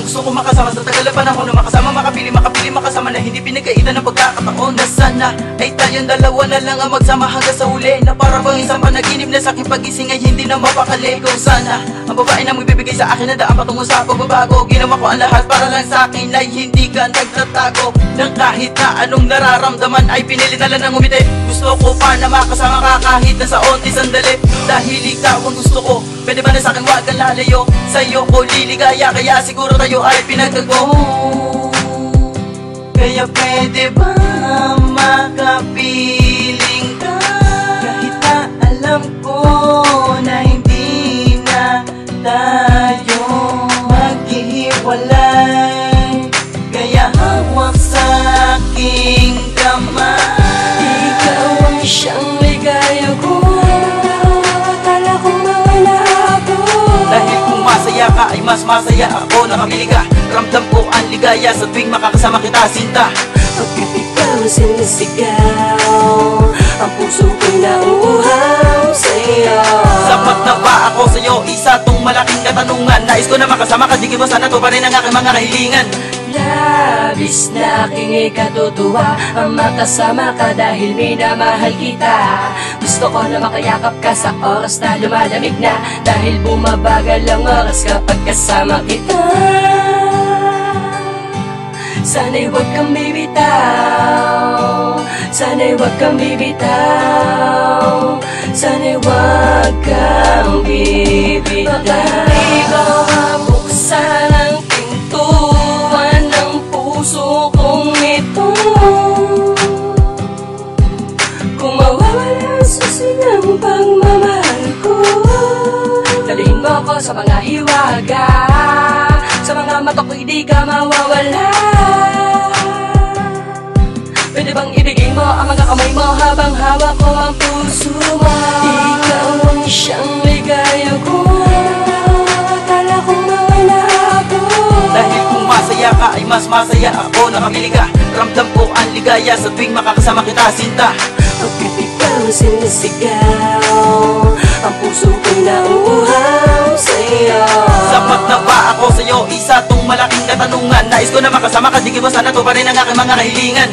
Ang gusto ko makasama sa tagal na panahon na makasama, makapili, makasama na hindi pinagkaitan ng pagkakataon. Na sana ay tayong dalawa na lang ang magsama hanggang sa huli, na para bang isang panaginip na sa aking pagising ay hindi na mapakali. Kung sana ang babae na magbibigay sa akin na daan patungo sa pagbabago, ginawa ko ang lahat para lang sa akin ay hindi ka nagtatago. Nang kahit na anong nararamdaman ay pinili na lang ng umiti. Gusto ko pa na makasama ka kahit na sa onti sandali, dahil ikaw ang gusto ko. Pwede ba na sa akin wag kang lalayo, sa'yo ko liligaya, kaya siguro tayo ay pinagtagpo. Kaya pwede ba makapiling ka, kahit na alam ko na hindi na tayo maghihiwalay. Kaya hawak sa aking kamay, ikaw ang siyang ligaya ko, akala kong mga naabot. dahil kung masaya ka ay mas masaya ako. Nakabili ka, ramdam ko ang ligaya sa tuwing makakasama kita, sinta. Pagkat ikaw sinisigaw, ang puso ko'y nauuhaw sa'yo. Sapat na ba ako sa'yo? Isa tong malaking katanungan. Nais ko na makasama ka, di ko sana to pa rin ang aking mga kahilingan. Labis na aking ikatutuwa ang makasama ka dahil minamahal kita. Gusto ko na makayakap ka sa oras na lumalamig na, dahil bumabagal ang oras kapag kasama kita. Sana'y huwag kang bibitaw, sana'y huwag kang bibitaw, sana'y huwag kang bibitaw. Bakit di ba mabuksan ang pintuan ng puso kong ito? Kung mawawala sa silang pagmamahal ko, dalhin mo ko sa mga hiwaga, sa mga mata ko'y di ka mawawala. Pwede bang ibigay mo ang mga kamay mo habang hawak ko ang puso mo? Ikaw ang siyang ligaya ko, akala kong mga naabot. Dahil kung masaya ka ay mas masaya ako. Nakabili ka, ramdam ko ang ligaya sa tuwing makakasama kita, sinta. Pagkat ikaw sinisigaw, ang puso ko'y nauuhaw sa'yo. Sapat na ba ako sa'yo? Isa tong malaking katanungan. Nais ko na makasama ka, di ko sana to pa rin ang aking mga kahilingan.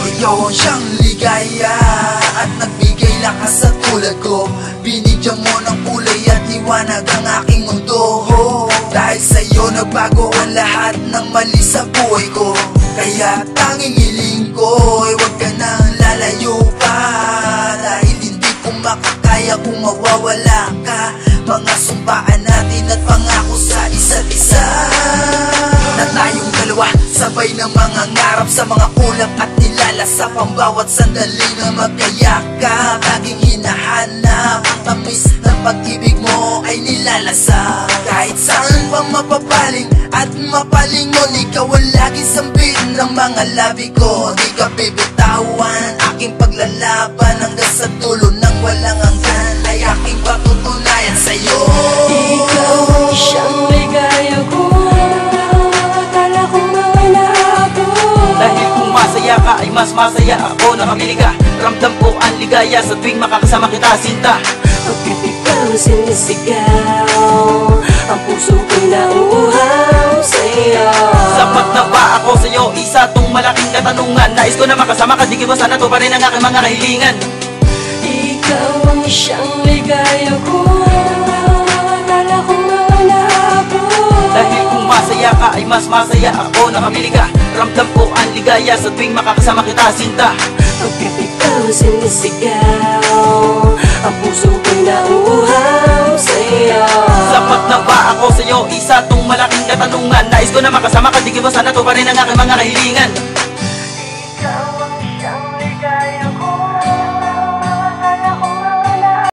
Ikaw ang siyang ligaya at nagbigay lakas sa tulad ko. Binigyan mo ng kulay at liwanag ang aking mundo. Dahil sa'yo nagbago ang lahat ng mali sa buhay ko. Kaya tanging hiling ko ay huwag ka nang lalayo pa, dahil hindi ko makakaya kung mawawala ka. Mga sumpaan natin at pangako sa isa't isa, na tayong dalawa sabay ng mga ngarap sa mga kulap at nilalasap ang bawat sandali na magkayakap. Laging hinahanap ang tamis ng pag-ibig mo ay nilalasap. Kahit saan pang mapapaling at mapalingon, ikaw ang laging sambit ng mga labi ko. Di ka bibitawan, aking paglalaban hanggang sa dulo ng walang hanggan ay aking patutunayan sa'yo. Ikaw ang siyang ligaya ko, akala kong mga naabot. Dahil kung masaya ka ay mas masaya ako. Nakabili ka, ramdam ko ang ligaya sa tuwing makakasama kita, sinta. Pagkat ikaw sinisigaw, ang puso ko'y nauuhaw sa'yo. Sapat na ba ako sa'yo? Isa tong malaking katanungan. Nais ko na makasama ka, di ko sana to pa rin ang aking mga kahilingan. Ikaw ang siyang ligaya ko, akala kong mga naabot. Dahil kung masaya ka ay mas masaya ako. Nakabili ka, ramdam ko ang ligaya sa tuwing makakasama kita, sinta. Pagkat ikaw sinisigaw, ang puso ko'y nauuhaw sa'yo. Sapat na ba ako sa'yo? Isa tong malaking katanungan. Nais ko na makasama ka, di ko sana to pa rin ang aking mga kahilingan. Ikaw